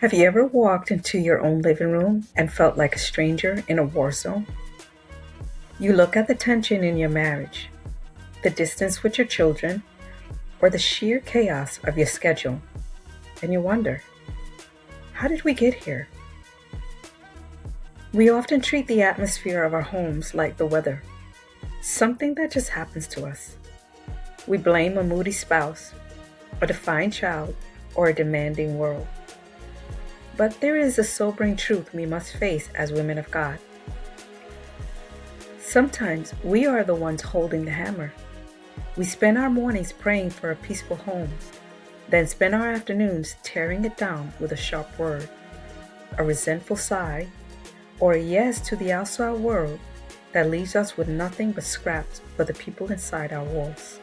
Have you ever walked into your own living room and felt like a stranger in a war zone? You look at the tension in your marriage, the distance with your children, or the sheer chaos of your schedule, and you wonder, how did we get here? We often treat the atmosphere of our homes like the weather, something that just happens to us. We blame a moody spouse, a defiant child, or a demanding world. But there is a sobering truth we must face as women of God. Sometimes we are the ones holding the hammer. We spend our mornings praying for a peaceful home, then spend our afternoons tearing it down with a sharp word, a resentful sigh, or a yes to the outside world that leaves us with nothing but scraps for the people inside our walls.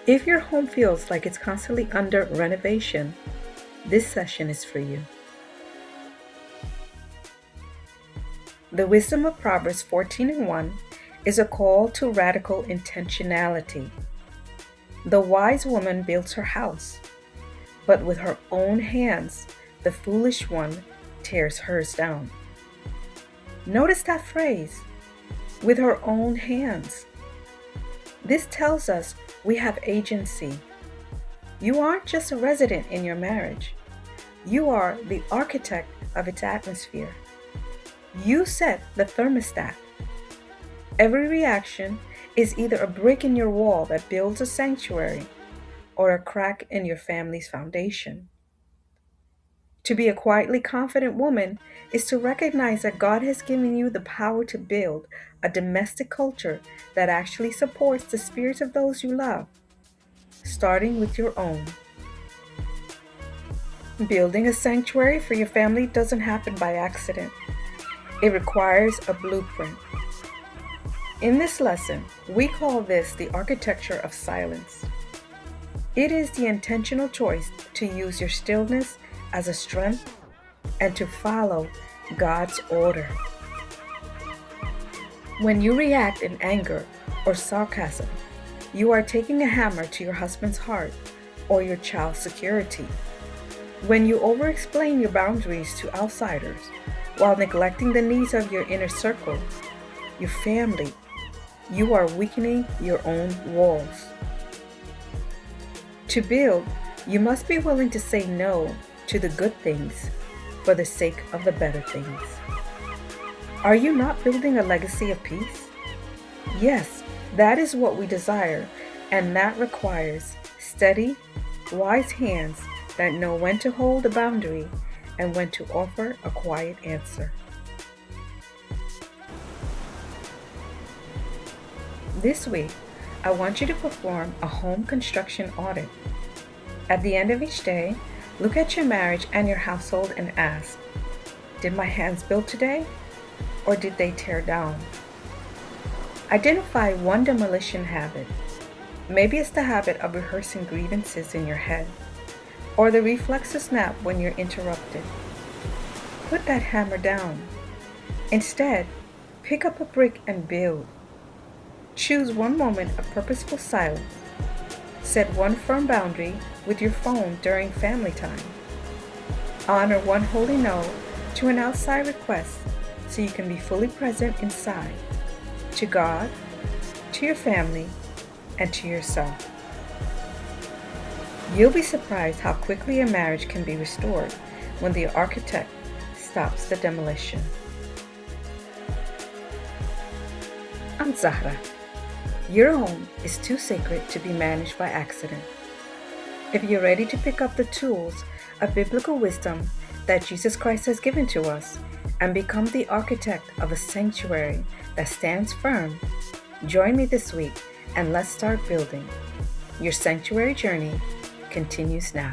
If your home feels like it's constantly under renovation, this session is for you. The wisdom of Proverbs 14:1 is a call to radical intentionality. The wise woman builds her house, but with her own hands, the foolish one tears hers down. Notice that phrase, with her own hands. This tells us we have agency. You aren't just a resident in your marriage. You are the architect of its atmosphere. You set the thermostat. Every reaction is either a brick in your wall that builds a sanctuary or a crack in your family's foundation. To be a quietly confident woman is to recognize that God has given you the power to build a domestic culture that actually supports the spirits of those you love, starting with your own. Building a sanctuary for your family doesn't happen by accident. It requires a blueprint. In this lesson, we call this the architecture of silence. It is the intentional choice to use your stillness as a strength and to follow God's order. When you react in anger or sarcasm, you are taking a hammer to your husband's heart or your child's security. When you over-explain your boundaries to outsiders while neglecting the needs of your inner circle, your family, you are weakening your own walls. To build, you must be willing to say no to the good things for the sake of the better things. Are you not building a legacy of peace? Yes, that is what we desire, and that requires steady, wise hands that know when to hold a boundary and when to offer a quiet answer. This week, I want you to perform a home construction audit. At the end of each day, look at your marriage and your household and ask, did my hands build today, or did they tear down? Identify one demolition habit. Maybe it's the habit of rehearsing grievances in your head, or the reflex to snap when you're interrupted. Put that hammer down. Instead, pick up a brick and build. Choose one moment of purposeful silence. Set one firm boundary with your phone during family time. Honor one holy no to an outside request so you can be fully present inside, to God, to your family, and to yourself. You'll be surprised how quickly a marriage can be restored when the architect stops the demolition. I'm Zahra. Your home is too sacred to be managed by accident. If you're ready to pick up the tools of biblical wisdom that Jesus Christ has given to us and become the architect of a sanctuary that stands firm, join me this week and let's start building. Your sanctuary journey continues now.